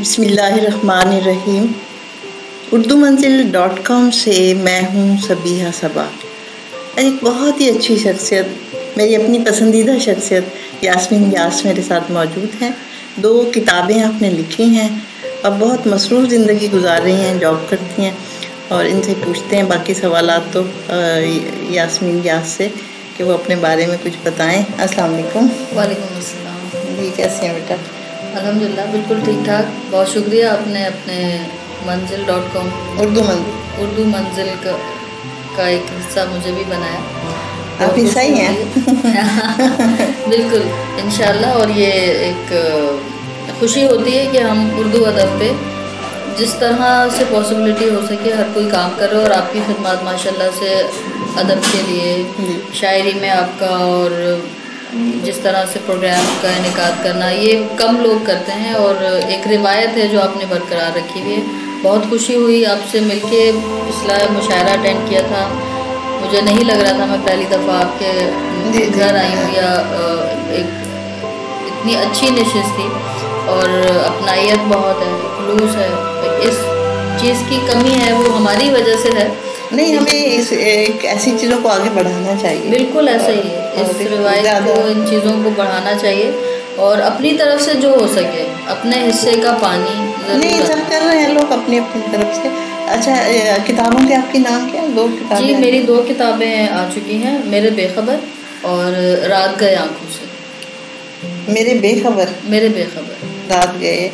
بسم اللہ الرحمن الرحیم. اردو منزل.com سے میں ہوں صبیحہ صبا. ایک بہت ہی اچھی شخصیت, میری اپنی پسندیدہ شخصیت یاسمین یاس میرے ساتھ موجود ہیں. 2 کتابیں آپ نے لکھی ہیں اور بہت مصروف زندگی گزار رہی ہیں, جاب کرتی ہیں, اور ان سے پوچھتے ہیں باقی سوالات تو یاسمین یاس سے کہ وہ اپنے بارے میں کچھ بتائیں. السلام علیکم. وعلیکم السلام. جی, کیسے ہیں بیٹا؟ الحمدللہ بالکل ٹھیک ٹھاک. بہت شکریہ آپ نے اپنے منزل.com اردو منزل کا ایک حصہ مجھے بھی بنایا. آپ ہی صحیح ہیں. بالکل انشاءاللہ. اور یہ ایک خوشی ہوتی ہے کہ ہم اردو ادب پہ جس طرح سے پاسبلٹی ہو سکے ہر کوئی کام کر رہے ہو, اور آپ کی خدمات ماشاءاللہ سے ادب کے لیے شاعری میں آپ کا, اور جس طرح سے پروگرام کا انعقاد کرنا, یہ کم لوگ کرتے ہیں, اور ایک روایت ہے جو آپ نے برقرار رکھی ہوئی ہے. بہت خوشی ہوئی آپ سے مل کے. پچھلا مشاعرہ اٹینڈ کیا تھا, مجھے نہیں لگ رہا تھا میں پہلی دفعہ آپ کے گھر آئی ہوں, یا ایک اتنی اچھی نشست تھی, اور اپنائیت بہت ہے, خلوص ہے. اس چیز کی کمی ہے وہ ہماری وجہ سے ہے. نہیں, ہمیں ایک ایسی چیزوں کو آگے بڑھانا چاہیے. بالکل ایسا ہی ہے. اس روایت کو, ان چیزوں کو بڑھانا چاہیے, اور اپنی طرف سے جو ہو سکے اپنے حصے کا پانی نہیں سب کر رہے ہیں لوگ اپنی اپنی طرف سے. اچھا, کتابوں کے آپ کے نام کیا؟ 2 کتابیں. جی, میری 2 کتابیں آ چکی ہیں, میرے بے خبر اور رات گئے آنکھوں سے. میرے بے خبر, رات گئے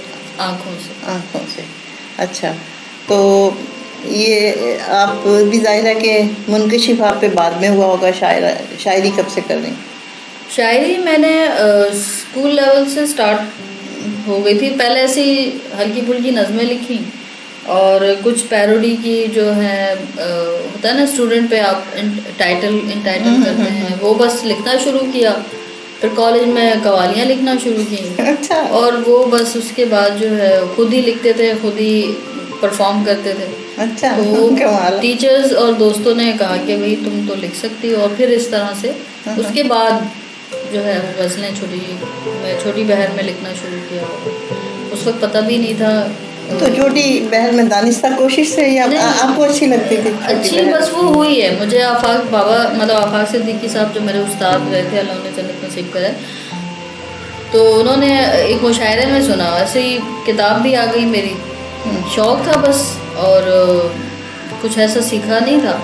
آنکھوں سے. اچھا, تو یہ آپ بھی ظاہر ہے کہ منکشف آپ پہ بعد میں ہوا ہوگا. شاعری کب سے کر رہی ہیں؟ شاعری میں نے اسکول لیول سے سٹارٹ ہو گئی تھی. پہلے ایسی ہلکی پھلکی نظمیں لکھی, اور کچھ پیروڈی کی جو ہے ہوتا ہے نا اسٹوڈنٹ پہ آپ ٹائٹل کرتے ہیں, وہ بس لکھنا شروع کیا. پھر کالج میں قوالیاں لکھنا شروع کی, اور وہ بس اس کے بعد جو ہے خود ہی لکھتے تھے, خود ہی پرفارم کرتے تھے. اچھا, تو ٹیچرز اور دوستوں نے کہا کہ بھئی تم تو لکھ سکتی ہو. اور پھر اس طرح سے اس کے بعد جو ہے غزلیں چھوٹی بہر میں لکھنا شروع کیا. اس وقت پتہ بھی نہیں تھا. تو چھوٹی بہر میں دانستہ کوشش سے, یا آپ کو اچھی لگتی تھی؟ اچھی بس وہ ہوئی ہے. مجھے آفاق صدیقی صاحب جو میرے استاد رہے تھے, اللہ انہیں جنت نصیب کرے, تو انہوں نے ایک مشاعرے میں سنا, ایسے ہی کتاب بھی آ گئی. میری شوق تھا بس, اور کچھ ایسا سیکھا نہیں تھا.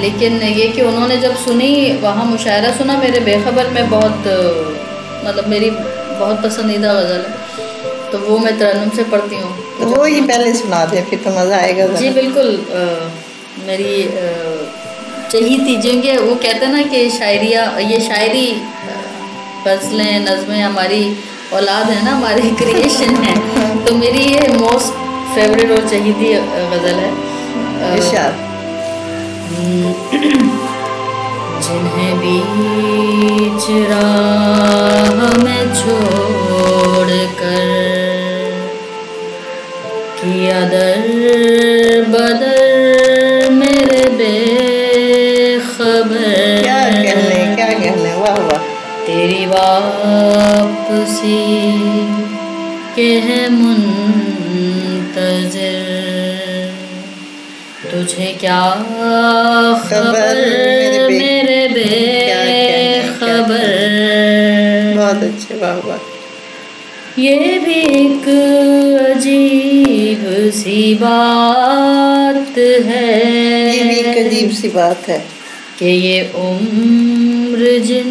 لیکن یہ کہ انہوں نے جب سنی, وہاں مشاعرہ سنا میرے بے خبر میں, بہت مطلب میری بہت پسندیدہ غزل ہے, تو وہ میں ترنم سے پڑھتی ہوں. وہ ہی پہلے سنا دیں, پھر تو مزہ آئے گا. جی بالکل. میری چہیتی جنگے, وہ کہتے ہیں نا کہ یہ شاعری غزلیں نظمیں ہماری اولاد ہے نا, ہماری کریشن ہے. تو میری یہ موسٹ فیوریٹ اور چہیتی غزل ہے. جنہیں بیچ راہ میں چھوڑ کر کیا در بدر میرے بے خبر. کیا کہنے, واہ واہ. تیری واپسی کے ہے منتظر, تجھے کیا خبر میرے بے خبر. بہت اچھے, واہ واہ. یہ بھی ایک عجیب سی بات ہے, کہ یہ عمر جن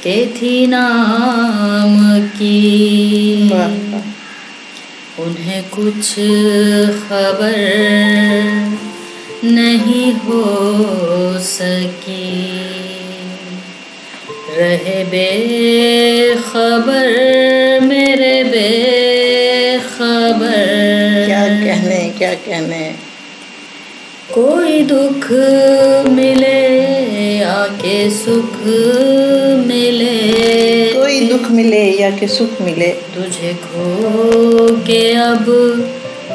کے تھی نام کی, انہیں کچھ خبر نہیں ہو سکی. رہے بے خبر میرے بے خبر. کیا کہنے. کوئی دکھ ملے یا کہ سکھ ملے, کوئی دکھ ملے یا کہ سکھ ملے, تجھے کھو کے اب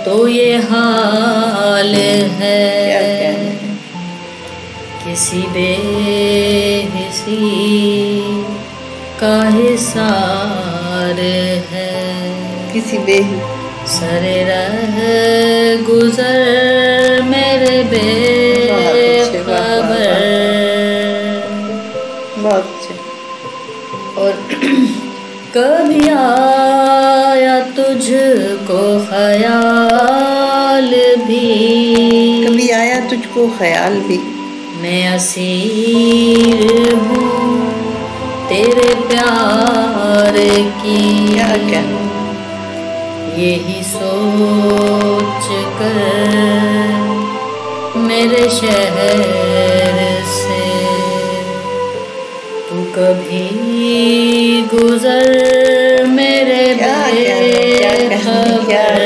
تو یہ حال ہے. کسی بے حسی کا حصار ہے, کسی بے سرے رہ گزر میرے بے خبر. بہت اچھے. اور کبھی آیا تجھ کو خیال بھی, کبھی آیا تجھ کو خیال بھی, میں اسیر ہوں تیرے پیار کی. کیا کیا یہی سوچ کر میرے شہر سے تو کبھی گزر میرے بے خبر.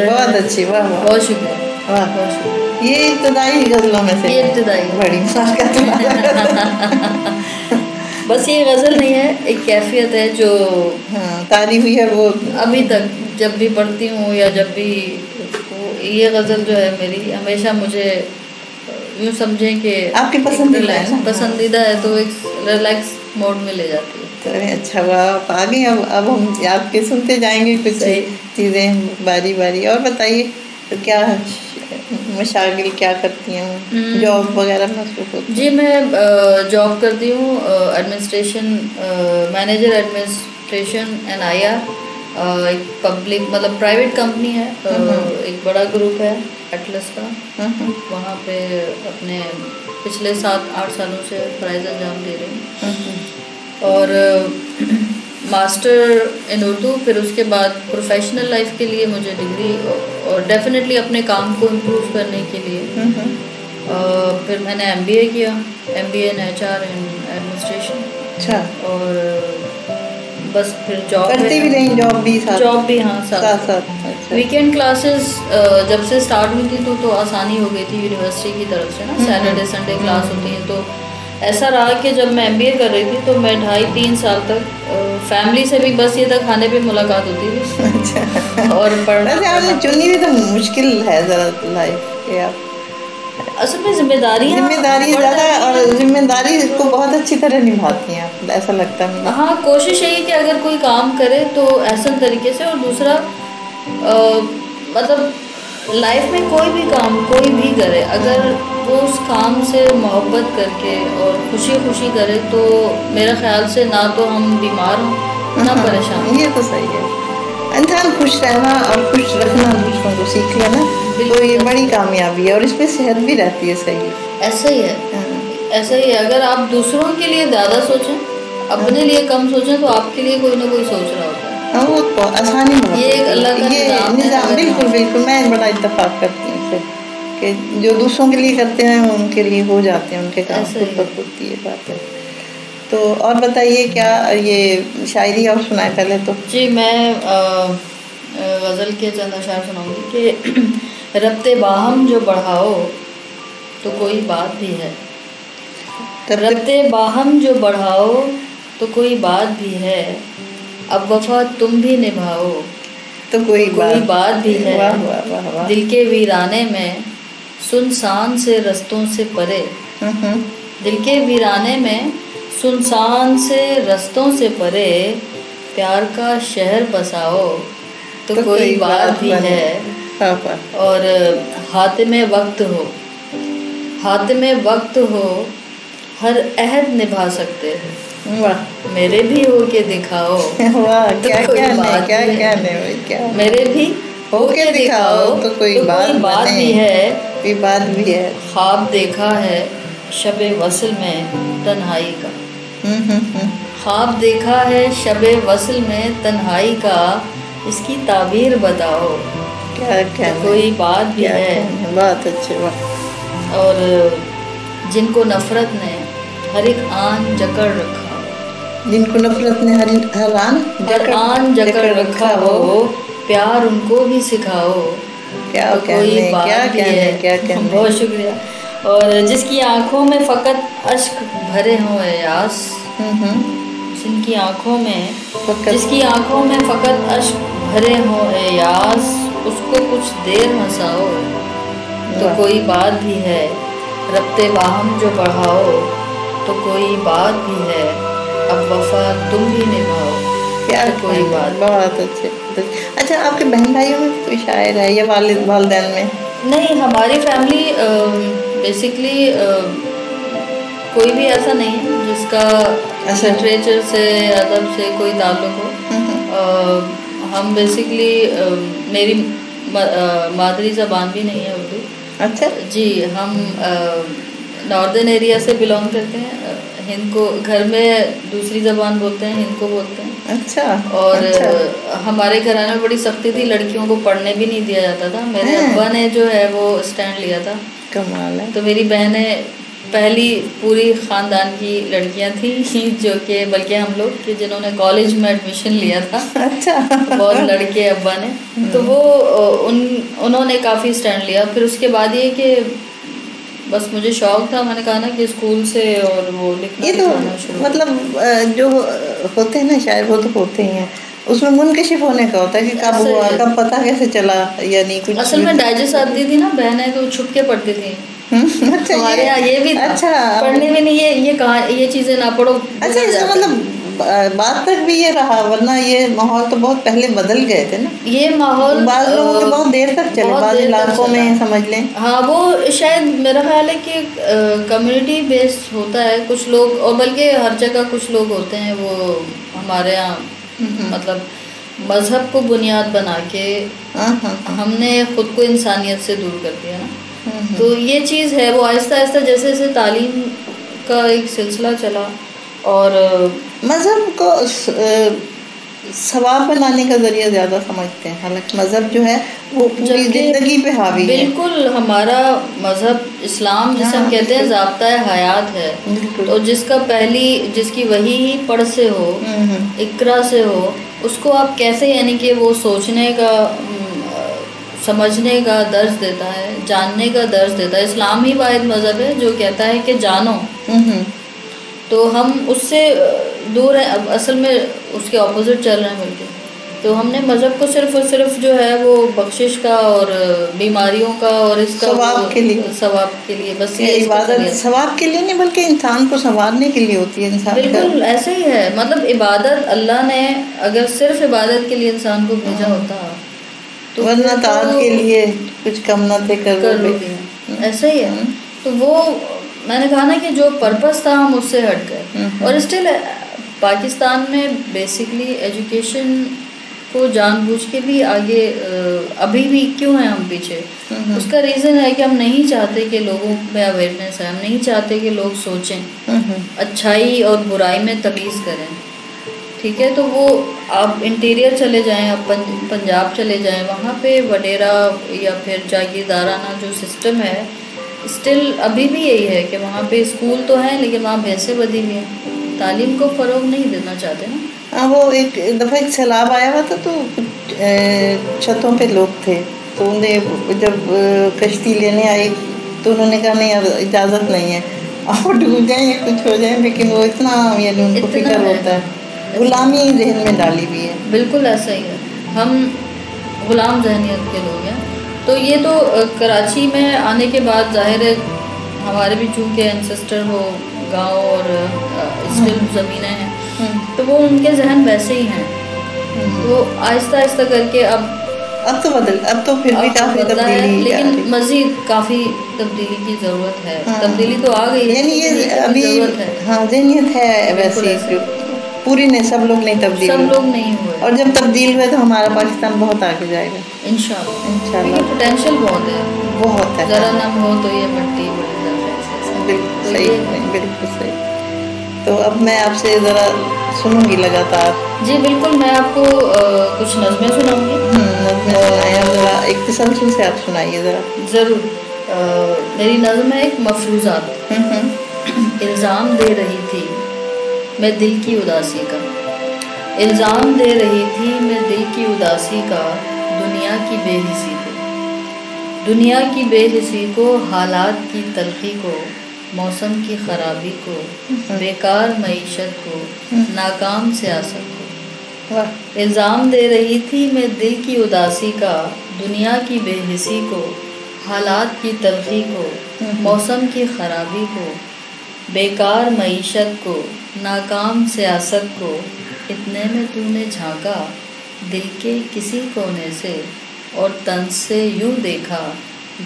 بہت اچھی. واہ واہ, بہت شکریہ. واہ بہت شکریہ. یہ ابتدائی غزلوں میں سے یہ ابتدائی بڑی بس یہ غزل نہیں ہے, ایک کیفیت ہے جو تاری ہوئی ہے وہ ابھی تک جب بھی پڑھتی ہوں یا جب بھی یہ غزل جو ہے میری ہمیشہ مجھے یوں سمجھیں کہ آپ کی پسندیدہ ہے تو ایک ریلیکس موڈ میں لے جاتی ہے. اچھا واہ, آگے اب ہم آپ کے سنتے جائیں گے کچھ چیزیں باری باری. اور بتائیے کیا مشاغل کیا کرتی ہیں, جاب وغیرہ مصروف ہوتی ہیں؟ جی میں جاب کرتی ہوں, administration manager administration N I R, ایک پبلک مطلب پرائیویٹ کمپنی ہے, ایک بڑا گروپ ہے ایٹلس کا. وہاں پہ اپنے پچھلے 7-8 سالوں سے فرائض انجام دے رہی ہوں. اور ماسٹر ان اردو, پھر اس کے بعد پروفیشنل لائف کے لیے مجھے ڈگری, اور ڈیفینیٹلی اپنے کام کو امپروو کرنے کے لیے پھر میں نے ایم بی اے کیا, M B A in H R and administration. اچھا. اور بس پھر جاب کرتی بھی رہی, جاب بھی ہاں ساتھ. ویکینڈ کلاسز جب سے اسٹارٹ ہوئی تھی تو آسانی ہو گئی تھی یونیورسٹی کی طرف سے نا, سیٹرڈے سنڈے کلاس ہوتی ہیں. تو ایسا رہا کہ جب میں ایم بی اے کر رہی تھی تو میں 2.5-3 سال تک فیملی سے بھی بس یہ تھا کھانے پہ ملاقات ہوتی تھی. اور پڑھنا چنی بھی تو مشکل ہے ذرا لائف کے, آپ اصل میں ذمہ داری زیادہ, اور ذمہ داری کو بہت اچھی طرح نبھاتی ہیں ایسا لگتا ہے. ہاں کوشش یہی کہ اگر کوئی کام کرے تو احسن طریقے سے, اور دوسرا مطلب لائف میں کوئی بھی کام کوئی بھی کرے, اگر وہ اس کام سے محبت کر کے اور خوشی خوشی کرے تو میرا خیال سے نہ تو ہم بیمار ہوں نہ پریشان. یہ تو صحیح ہے, انسان خوش رہنا اور خوش رکھنا دوسروں کو سیکھ لینا تو یہ بڑی کامیابی ہے, اور اس پہ صحت بھی رہتی ہے. صحیح, ایسا ہی ہے. ایسا ہی ہے, اگر آپ دوسروں کے لیے زیادہ سوچیں, اپنے لیے کم سوچیں, تو آپ کے لیے کوئی نہ کوئی سوچ رہا ہوتا ہے. ہاں وہ تو آسانی ہے, یہ ایک اللہ کا نظام. بالکل بالکل, میں بڑا اتفاق کرتی ہوں پھر کہ جو دوسروں کے لیے کرتے ہیں ان کے لیے ہو جاتے ہیں, ان کے کام خود بخود ہوتی ہے بات ہے. تو اور بتائیے کیا یہ شاعری اور سنائے پہلے تو. جی میں غزل کے چند اشعار سناؤں گی کہ ربط باہم جو بڑھاؤ تو کوئی بات بھی ہے, ربط باہم جو بڑھاؤ تو کوئی بات بھی ہے, اب وفا تم بھی نبھاؤ تو کوئی بات بھی ہے. واہ واہ واہ واہ. دل کے ویرانے میں سنسان سے رستوں سے پرے, دل کے ویرانے میں سنسان سے رستوں سے پرے, پیار کا شہر بساؤ تو کوئی بات بھی ہے. اور حاتم وقت ہو, حاتم وقت ہو, ہر عہد نبھا سکتے ہو, میرے بھی ہو کے دکھاؤ. میرے بھی ہو کے دکھاؤ تو کوئی بات بھی ہے. بات بھی ہے. خواب دیکھا ہے شب وصل میں تنہائی کا, خواب دیکھا ہے شب وصل میں تنہائی کا, اس کی تعبیر بتاؤ کوئی بات بھی ہے. بہت اچھے. اور جن کو نفرت نے ہر ایک آن جکڑ رکھا, جن کو نفرت نے ہر آن جکڑ رکھا ہو, پیار ان کو بھی سکھاؤ. کیا کوئی بات بھی ہے. بہت شکریہ. اور جس کی آنکھوں میں فقط اشک بھرے ہوں ایاس, جن کی آنکھوں میں جس کی آنکھوں میں فقط اشک بھرے ہوں ایاس, اس کو کچھ دیر ہنساؤ تو کوئی بات بھی ہے. ربط باہم جو بڑھاؤ تو کوئی بات بھی ہے, اب وفا تم بھی نبھاؤ کیا کوئی بات بہت اچھے. اچھا آپ کے بہن بھائیوں میں کوئی شاعر ہے یا والدین میں؟ نہیں، ہماری فیملی بیسکلی کوئی بھی ایسا نہیں ہے جس کا لٹریچر سے ادب سے کوئی تعلق ہو. ہم بیسکلی میری مادری زبان بھی نہیں ہے اردو. اچھا جی، ہم ناردرن ایریا سے بلانگ کرتے ہیں. ہند کو گھر میں دوسری زبان بولتے ہیں، ہند کو بولتے ہیں. اچھا. اور ہمارے گھرانے میں بڑی سختی تھی، لڑکیوں کو پڑھنے بھی نہیں دیا جاتا تھا. میرے ابا نے جو ہے وہ اسٹینڈ لیا تھا. کمال ہے. تو میری بہنیں پہلی پوری خاندان کی لڑکیاں تھیں جو کہ بلکہ ہم لوگ کہ جنہوں نے کالج میں ایڈمیشن لیا تھا. اچھا. بہت لڑکے ابا نے. تو وہ انہوں نے کافی اسٹینڈ لیا. پھر اس کے بعد یہ کہ بس مجھے شوق تھا، میں نے کہا نا کہ اسکول سے اور وہ لکھنا لکھانا شروع. مطلب جو ہوتے ہیں نا شاعر وہ تو ہوتے ہی ہیں، اس میں منکشف ہونے کا ہوتا ہے کہ کب ہوا، کب پتہ کیسے چلا. یعنی کچھ اصل میں ڈائجسٹ آتی تھی نا بہنیں تو چھپ کے پڑھتی تھیں. ہمارے یہاں یہ بھی تھا پڑھنے میں نہیں، یہ کہاں یہ چیزیں نہ پڑھو. اچھا اس کا مطلب بات تک بھی یہ رہا، ورنہ یہ ماحول تو بہت پہلے بدل گئے تھے نا. یہ ماحول بعض لوگوں کے بہت دیر تک چلے، بعض علاقوں میں سمجھ لیں. ہاں وہ شاید میرا خیال ہے کہ کمیونٹی بیسڈ ہوتا ہے. کچھ لوگ اور بلکہ ہر جگہ کچھ لوگ ہوتے ہیں وہ ہمارے یہاں مطلب مذہب کو بنیاد بنا کے ہم نے خود کو انسانیت سے دور کر دیا نا. تو یہ چیز ہے وہ آہستہ آہستہ جیسے جیسے تعلیم کا ایک سلسلہ چلا اور مذہب کو ثواب بنانے کا ذریعہ زیادہ سمجھتے ہیں، حالانکہ مذہب جو ہے وہ پوری زندگی پہ حاوی ہے. بالکل ہمارا مذہب اسلام جسے ہم کہتے ہیں ضابطۂ حیات ہے. تو جس کی وحی ہی پڑھ سے ہو، اقرا سے ہو، اس کو آپ کیسے یعنی کہ وہ سوچنے کا سمجھنے کا درس دیتا ہے، جاننے کا درس دیتا ہے. اسلام ہی واحد مذہب ہے جو کہتا ہے کہ جانو. تو ہم اس سے دور ہیں، اب اصل میں اس کے اپوزٹ چل رہے ہیں بلکہ. تو ہم نے مذہب کو صرف اور صرف جو ہے وہ بخشش کا اور بیماریوں کا اور اس کا ثواب کے لیے بس یہ عبادت ثواب کے لیے نہیں بلکہ انسان کو سنوارنے کے لیے ہوتی ہے. انسان بالکل ایسے ہی ہے. مطلب عبادت اللہ نے اگر صرف عبادت کے لیے انسان کو بھیجا ہوتا تو ورنہ طاعت کے لیے کچھ کم نہ تھے کر لو. ایسا ہی ہے. تو وہ میں نے کہا نا کہ جو پرپس تھا ہم اس سے ہٹ گئے. اور اسٹل پاکستان میں بیسکلی ایجوکیشن کو جان بوجھ کے بھی آگے ابھی بھی کیوں ہیں ہم پیچھے. اس کا ریزن ہے کہ ہم نہیں چاہتے کہ لوگوں میں اویئرنیس ہے. ہم نہیں چاہتے کہ لوگ سوچیں، اچھائی اور برائی میں تمیز کریں. ٹھیک ہے، تو وہ آپ انٹیریئر چلے جائیں، آپ پنجاب چلے جائیں، وہاں پہ وڈیرا یا پھر جاگیردارانہ جو سسٹم ہے اسٹل ابھی بھی یہی ہے کہ وہاں پہ اسکول تو ہیں لیکن وہاں بھینسیں بدی ہوئی ہیں. تعلیم کو فروغ نہیں دینا چاہتے نا. ہاں وہ ایک دفعہ ایک سیلاب آیا ہوا تھا تو چھتوں پہ لوگ تھے، تو انہیں جب کشتی لینے آئی تو انہوں نے کہا نہیں اجازت نہیں ہے، آپ ڈوب جائیں یا کچھ ہو جائیں. لیکن وہ اتنا یعنی ان کو فکر ہوتا ہے، غلامی ذہن میں ڈالی ہوئی ہے. بالکل ایسا ہی ہے، ہم غلام ذہنیت کے لوگ ہیں. تو یہ تو کراچی میں آنے کے بعد ظاہر ہے ہمارے بھی چونکہ انسسٹر وہ گاؤں اور اسٹل زمینیں ہیں تو وہ ان کے ذہن ویسے ہی ہیں. تو آہستہ آہستہ کر کے اب تو پھر بھی کافی تبدیلی، لیکن مزید کافی تبدیلی کی ضرورت ہے. تبدیلی تو آ گئی ہے، یعنی یہ ابھی ہاں ذہنیت ہے ویسے پوری نہیں، سب لوگ نہیں تبدیل، سب لوگ نہیں ہوئے. اور جب تبدیل ہوئے تو ہمارا پاکستان بہت آگے جائے گا انشاءاللہ. پوٹینشیل بہت ہے، بہت ہے. ذرا نم ہو تو یہ مٹی بڑی زیادہ. بالکل صحیح، بالکل صحیح. تو اب میں آپ سے ذرا سنوں گی لگاتار. جی بالکل، میں آپ کو کچھ نظمیں سناؤں گی. نظمیں سنائیں، ذرا ایک تسلسل سے آپ سنائیے ذرا. ضرور. میری نظم ہے ایک مفروضات. الزام دے رہی تھی میں دل کی اداسی کا، الزام دے رہی تھی میں دل کی اداسی کا، دنیا کی بے حسی کو، دنیا کی بے حسی کو، حالات کی تلخی کو، موسم کی خرابی کو، بیکار معیشت کو، ناکام سیاست کو. الزام دے رہی تھی میں دل کی اداسی کا، دنیا کی بے حسی کو، حالات کی تلخی کو، موسم کی خرابی کو، بیکار معیشت کو، ناکام سیاست کو، اتنے میں تو نے جھانکا دل کے کسی کونے سے اور تن سے یوں دیکھا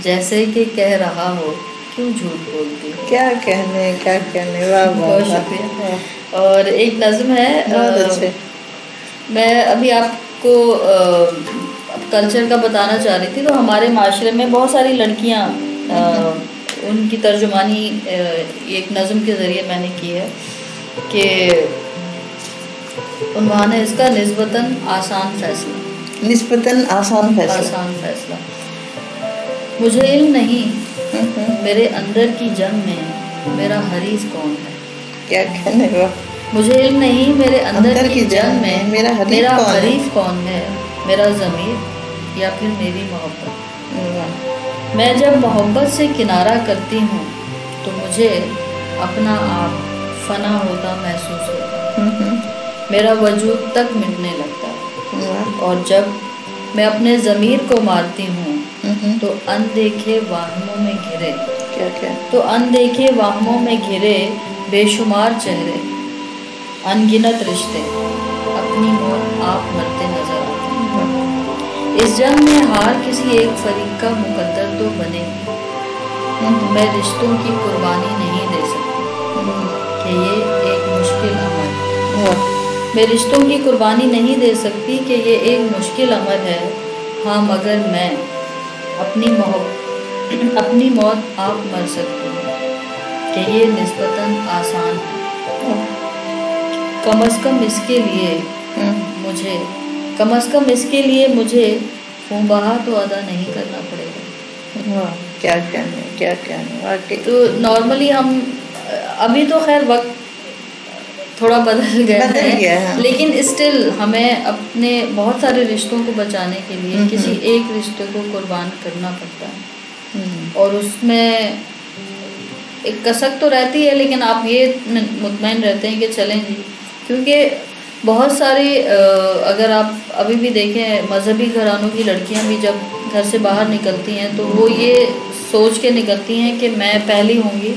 جیسے کہ کہہ رہا ہو کیوں جھوٹ بولتی ہو. کیا کہنے واہ بہت شکریہ. اور ایک نظم ہے, میں ابھی آپ کو کلچر کا بتانا چاہ رہی تھی. تو ہمارے معاشرے میں بہت ساری لڑکیاں, ان کی ترجمانی ایک نظم کے ذریعے میں نے کی ہے کہ عنوان ہے اس کا نسبتاً آسان فیصلہ. نسبتاً آسان فیصلہ. مجھے علم نہیں میرے اندر کی جنگ میں میرا حریف کون ہے. کیا کہنے کا. مجھے علم نہیں میرے اندر کی جنگ میں میرا حریف کون ہے. میرا ضمیر یا پھر میری محبت. میں جب محبت سے کنارہ کرتی ہوں تو مجھے اپنا آپ فنا ہوتا محسوس ہوتا. میرا وجود تک مٹنے لگتا ہے. اور جب میں اپنے ضمیر کو مارتی ہوں تو اندیکھے واہموں میں گھرے بے شمار چہرے انگنت رشتے اپنی موت آپ مرتے نظر آتے ہیں. اس جنگ میں ہار کسی ایک فریق کا مقدر تو بنے گی. میں رشتوں کی قربانی نہیں دے سکتی کہ یہ ایک مشکل عمل ہے. میں رشتوں کی قربانی نہیں دے سکتی کہ یہ ایک مشکل عمل ہے. ہاں مگر میں اپنی موت آپ مر سکتی ہوں کہ یہ نسبتاً آسان ہے. کم از کم اس کے لیے مجھے خون بہا تو ادا نہیں کرنا پڑے گا. کیا کہنے واقعی. تو نارملی ہم ابھی تو خیر وقت تھوڑا بدل گیا ہے لیکن اسٹل ہمیں اپنے بہت سارے رشتوں کو بچانے کے لیے کسی ایک رشتے کو قربان کرنا پڑتا ہے. اور اس میں ایک کسک تو رہتی ہے لیکن آپ یہ مطمئن رہتے ہیں کہ چلیں جی, کیونکہ بہت ساری اگر آپ ابھی بھی دیکھیں مذہبی گھرانوں کی لڑکیاں بھی جب گھر سے باہر نکلتی ہیں تو وہ یہ سوچ کے نکلتی ہیں کہ میں پہلی ہوں گی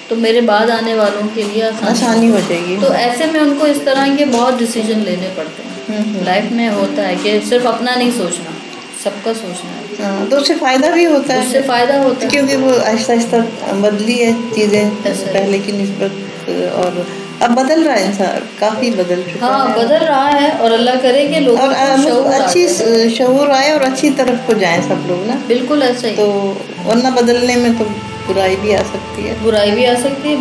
تو میرے بعد آنے والوں کے لیے آسانی ہو جائے گی. تو ایسے میں ان کو اس طرح کے بہت ڈیسیجن لینے پڑتے ہیں. لائف میں ہوتا ہے کہ صرف اپنا نہیں سوچنا, سب کا سوچنا ہے. تو اس سے فائدہ بھی ہوتا ہے. اس سے فائدہ ہوتا ہے کیونکہ وہ آہستہ آہستہ بدلی ہے چیزیں پہلے کی نسبت, اور اب بدل رہا ہے انسان, کافی بدل چکا ہے. ہاں بدل رہا ہے اور اللہ کرے کہ لوگوں کو اچھی شعور آئے اور اچھی طرف کو جائیں سب لوگ نا. بالکل ایسا ہی. تو ورنہ بدلنے میں تو برائی بھی آ سکتی ہے.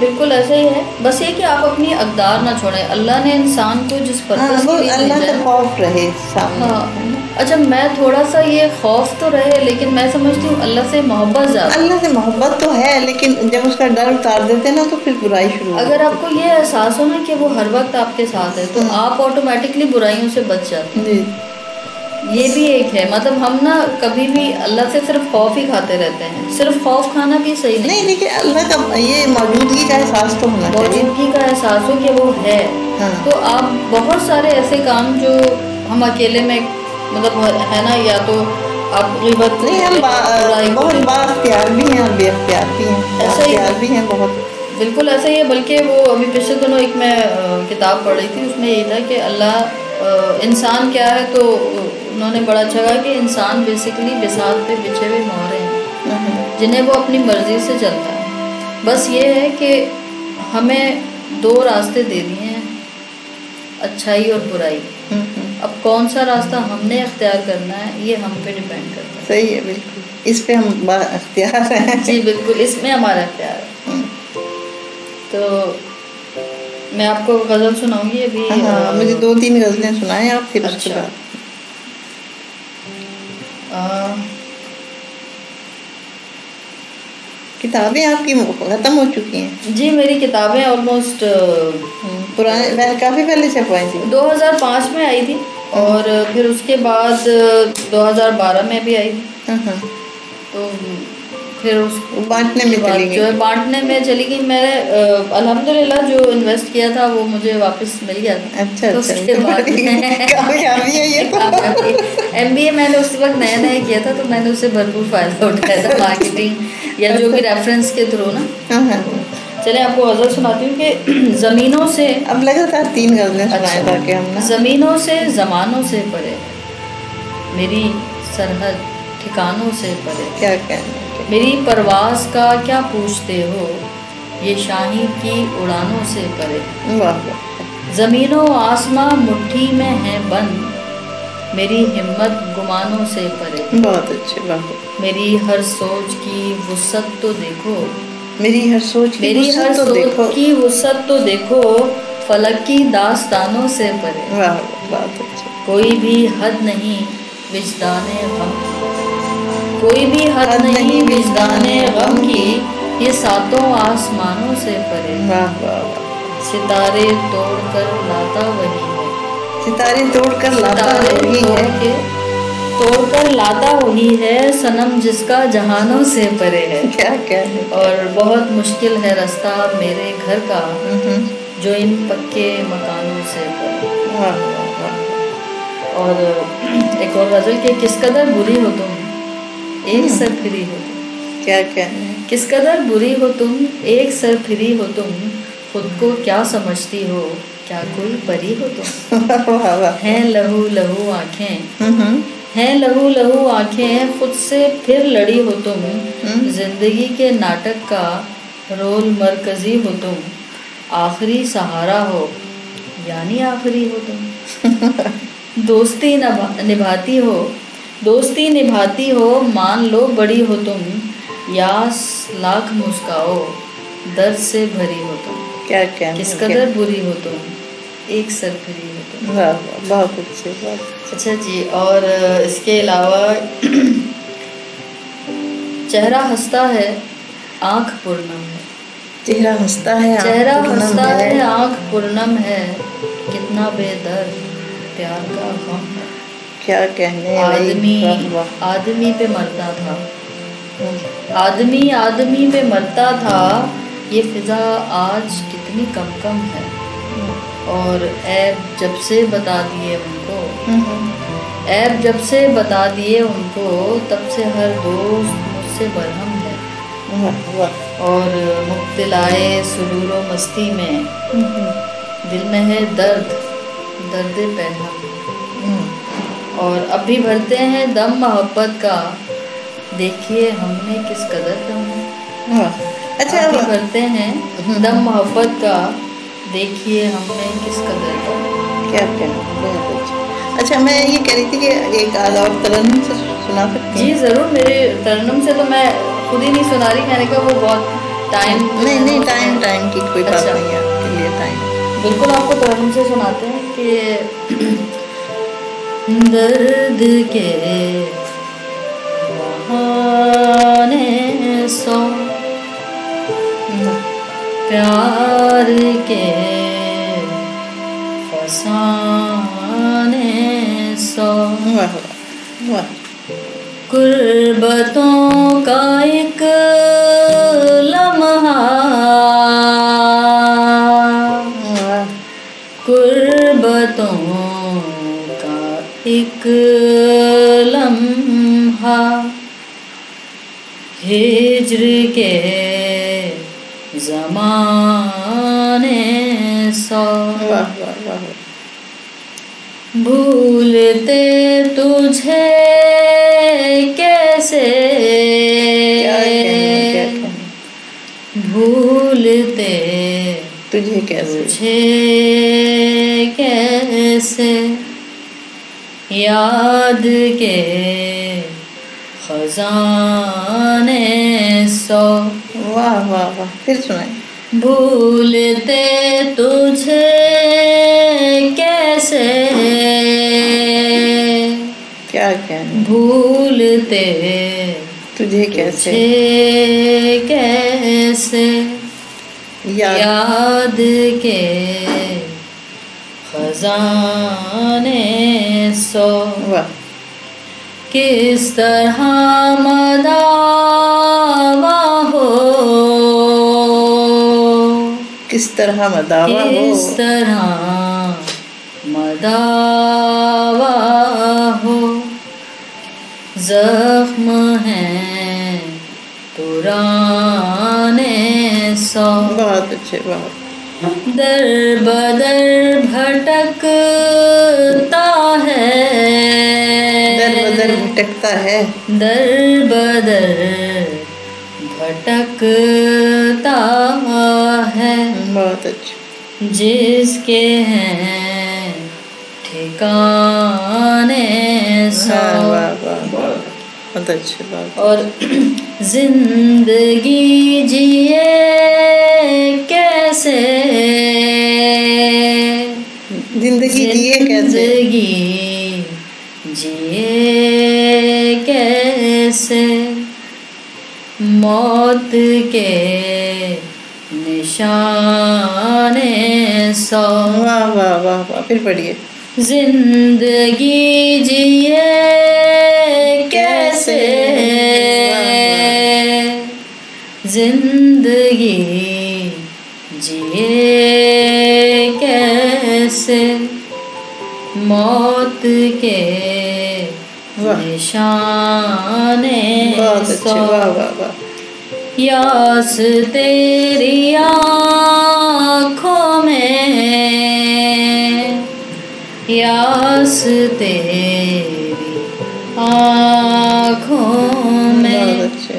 بالکل ایسا ہی ہے. بس یہ کہ آپ اپنی اقدار نہ چھوڑیں. اللہ نے انسان کو جس پرپس کے لیے اللہ کا خوف رہے سامنے. اچھا میں تھوڑا سا یہ خوف تو رہے لیکن میں سمجھتی ہوں اللہ سے محبت زیادہ. اللہ سے محبت تو ہے لیکن جب اس کا ڈر اتار دیتے نا تو پھر برائی شروع. اگر آپ کو یہ احساس ہو نا کہ وہ ہر وقت آپ کے ساتھ ہے تو آپ آٹومیٹکلی برائیوں سے بچ جاتے ہیں. یہ بھی ایک ہے, مطلب ہم نا کبھی بھی اللہ سے صرف خوف ہی کھاتے رہتے ہیں. صرف خوف کھانا بھی صحیح نہیں, لیکن اللہ کا یہ موجودگی کا احساس تو ہونا چاہیے. موجودگی کا احساس ہو کہ وہ ہے. تو آپ بہت سارے ایسے کام جو ہم اکیلے میں مطلب ہے نا, یا تو آپ غیبت نہیں, ہم بہت بااختیار بھی ہیں اور بے اختیار بھی ہیں. اختیار بھی ہیں بہت. بالکل ایسا ہی ہے. بلکہ وہ ابھی پچھلے دنوں ایک میں کتاب پڑھ رہی تھی, اس میں یہ تھا کہ اللہ انسان کیا ہے. تو انہوں نے بڑا اچھا کہا کہ انسان بیسیکلی بساط پہ بچھے ہوئے مورے ہیں جنہیں وہ اپنی مرضی سے چلتا ہے. بس یہ ہے کہ ہمیں دو راستے دے دیے ہیں, اچھائی اور برائی. اب کون سا راستہ ہم نے اختیار کرنا ہے یہ ہم پہ ڈیپینڈ کرتا ہے. صحیح ہے, بالکل اس پہ ہم با اختیار ہیں. جی بالکل, اس میں ہمارا اختیار ہے. تو میں آپ کو غزل سناؤں گی ابھی. مجھے 2-3 غزلیں سنائیں آپ, پھر اس کے بعد کتابیں آپ کی ختم ہو چکی ہیں. جی میری کتابیں آلموسٹ پرانے کافی پہلے چھپوائی تھی. 2005 میں آئی تھی اور پھر اس کے بعد 2012 میں بھی آئی تھی. تو پھر اس بانٹنے میں چلی گئی. جو ہے بانٹنے میں چلی گئی. میں نے الحمدللہ جو انویسٹ کیا تھا وہ مجھے واپس مل گیا تھا. اچھا اس کے بعد MBA میں نے اس وقت نیا کیا تھا تو میں نے اس سے بھرپور فائدہ اٹھایا تھا, مارکیٹنگ یا جو بھی ریفرنس کے تھرو نا. چلیں آپ کو غزل سناتی ہوں کہ زمینوں سے، اب لگاتار 3 غزلیں سنائیں تاکہ ہم نا زمینوں سے زمانوں سے پرے ہے میری سرحد ٹھکانوں سے پرے، کیا کہنا میری پرواز کا کیا پوچھتے ہو یہ شاہی کی اڑانوں سے پرے، واہ واہ زمین و آسماں مٹھی میں ہے بند میری ہمت گمانوں سے پرے، بہت اچھے، واہ میری ہر سوچ کی وسعت تو دیکھو، میری ہر سوچ کی میری ہر وسعت تو دیکھو، سوچ کی وسعت تو دیکھو فلک کی داستانوں سے پرے، واہ بہت اچھے، کوئی بھی حد نہیں وجدان غم کی، کوئی بھی حد نہیں وجدان غم کی یہ ساتوں آسمانوں سے پرے، واہ واہ واہ، ستارے توڑ کر لاتا وہی ہے، ستارے توڑ کر لاتا ستارے وہی توڑ ہے، کے توڑ کر لاتا وہی ہے صنم جس کا جہانوں سے پرے ہے، کیا کیا ہے، اور بہت مشکل ہے رستہ میرے گھر کا جو ان پکے مکانوں سے پرے، واہ واہ واہ، اور ایک اور غزل کہ کس قدر بری ہو تم ایک سرپھری ہو تم، کیا کہنا ہے، کس قدر بری ہو تم ایک سرپھری ہو تم خود کو کیا سمجھتی ہو کیا کوئی پری ہو تم، واہ واہ، ہیں لہو لہو آنکھیں، ہیں لہو لہو آنکھیں خود سے پھر لڑی ہو تم، زندگی کے ناٹک کا رول مرکزی ہو تم، آخری سہارا ہو یعنی آخری ہو تم، دوستی نبھاتی ہو دوستی نبھاتی ہو مان لو بڑی ہو تم، یاس لاکھ مسکاؤ درد سے بھری ہو تم، کیا کہنا، کس قدر بری ہو تم ایک سرپھری ہو تم، واہ واہ بہت اچھے، بہت اچھا جی، اور اس کے علاوہ چہرہ ہنستا ہے آنکھ پورنم ہے، چہرہ ہنستا ہے، چہرہ آنکھ پورنم ہنستا ہے، ہے آنکھ پورنم ہے کتنا بے درد پیار کا غم ہے، کیا کہنے آدمی واہ واہ، آدمی پہ مرتا تھا آدمی آدمی پہ مرتا تھا یہ فضا آج کتنی کم کم ہے، اور عیب جب سے بتا دیے ان کو عیب جب سے بتا دیے ان کو تب سے ہر دوست مجھ سے برہم ہے، واہ واہ، اور مبتلائے سرور و مستی میں دل میں ہے درد درد پہلم، اور اب بھی بھرتے ہیں دم محبت کا دیکھیے ہم نے کس قدر دم ہے، اچھا اب بھی بھرتے ہیں دم محبت کا دیکھیے ہم نے کس قدر دم ہے، کیا کہنا، بہت اچھا، اچھا میں یہ کہہ رہی تھی کہ ایک آدھ اور ترنم سے سنا سکتی جی ہیں؟ ضرور، میرے ترنم سے تو میں خود ہی نہیں سنا رہی، میں نے کہا وہ بہت ٹائم نہیں ٹائم کی کوئی بات اچھا، نہیں ہے آپ کے لیے ٹائم، بالکل آپ کو ترنم سے سناتے ہیں کہ درد کے بہانے سو پیار کے فسانے سو، واہ واہ، قربتوں کا ایک لمحہ قربتوں کا ایک لمحہ ہجر کے زمانے سو، واہ واہ واہ، بھولتے تجھے کیسے بھولتے تجھے کیسے کیسے یاد کے خزانے سو، واہ واہ واہ، پھر سنائیں، بھولتے تجھے کیسے کیا کہنا، بھولتے تجھے کیسے کیسے یاد کے خزانے سو، واہ، کس طرح مداوا ہو کس طرح مداوا ہو کس طرح مداوا ہو زخم ہیں پرانے سو بہت اچھے، بہت در بدر بھٹکتا ہے، در بدر بھٹکتا ہے، در بدر بھٹکتا ہے، بہت اچھے، جس کے ہیں ٹھکانے سو. واہ واہ واہ واہ، بہت اچھے، بہت اور زندگی جیے کیسے، زندگی جیے کیسے، زندگی جیے کیسے، موت کے نشانے سو. واہ واہ واہ واہ، پھر پڑھیے. زندگی جیے کیسے، زندگی جیے کیسے، موت کے نشانے بہت اچھے، سو. واہ واہ واہ، یاس تیری آنکھوں میں، یاس تیری آنکھوں میں، بہت اچھے،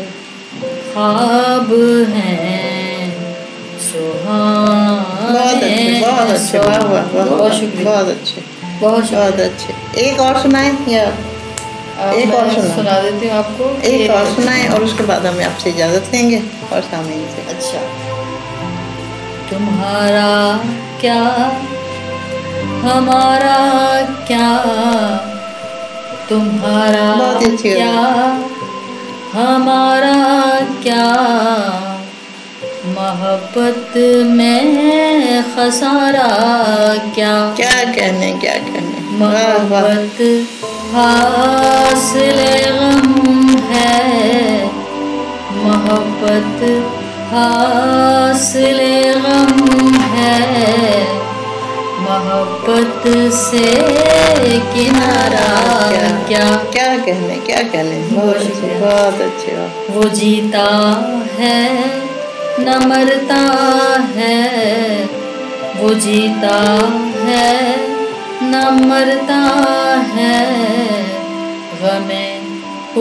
خواب ہیں سہانے. بہت اچھے، بہت اچھے، واہ واہ واہ، بہت شکریہ، بہت اچھے، بہت شکریہ. بہت اچھے. ایک اور سنائیں یا ایک اور میں سنا دیتی ہوں آپ کو. ایک اور سنائیں اور اس کے بعد ہمیں آپ سے اجازت لیں گے اور سامعین سے. اچھا. تمہارا کیا ہمارا کیا، تمہارا بہت اچھی کیا ہمارا کیا، محبت میں خسارہ کیا، کیا کہنے، کیا کہنے، واہ واہ، محبت حاصل غم ہے، محبت حاصل غم ہے، محبت سے کنارہ کیا. کیا کہنے، کیا کہنے، بہت اچھے، بہت اچھے، واہ. وہ جیتا ہے نہ مرتا ہے، وہ جیتا ہے نہ مرتا ہے، غم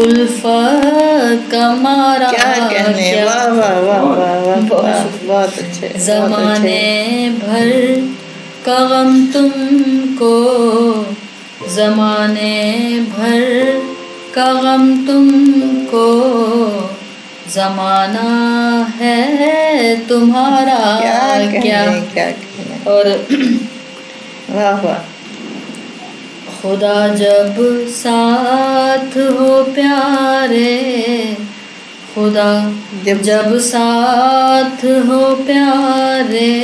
الفت کا مارا کیا کہنے، واہ واہ واہ واہ واہ، بہت اچھے. زمانے بھر کا غم تم کو، زمانے بھر کا غم تم کو، زمانہ ہے تمہارا کیا. اور واہ واہ، خدا جب ساتھ ہو پیارے، خدا جب ساتھ ہو پیارے،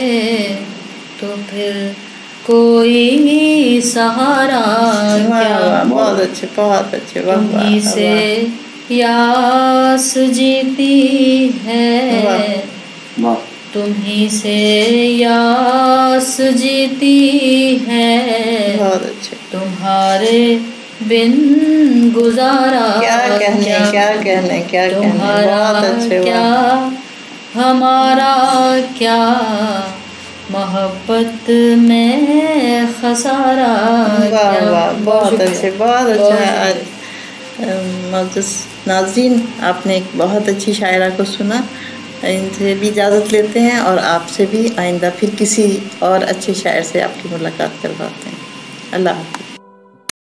تو پھر کوئی سہارا کیا. بہت اچھے، بہت اچھے، واہ واہ. تمہیں سے یاس جیتی ہے، تمہیں سے یاس جیتی ہے، بہت اچھے. تمہارے بن گزارا کیا کہنے، کیا کہنے، کیا کہنے، تمہارا بہت اچھے، کیا ہمارا کیا، محبت میں خسارہ واہ کیا. واہ، بہت اچھے، بہت اچھا. معزز ناظرین، آپ نے ایک بہت اچھی شاعرہ کو سنا. ان سے بھی اجازت لیتے ہیں اور آپ سے بھی آئندہ پھر کسی اور اچھے شاعر سے آپ کی ملاقات کرواتے ہیں. اللہ حافظ.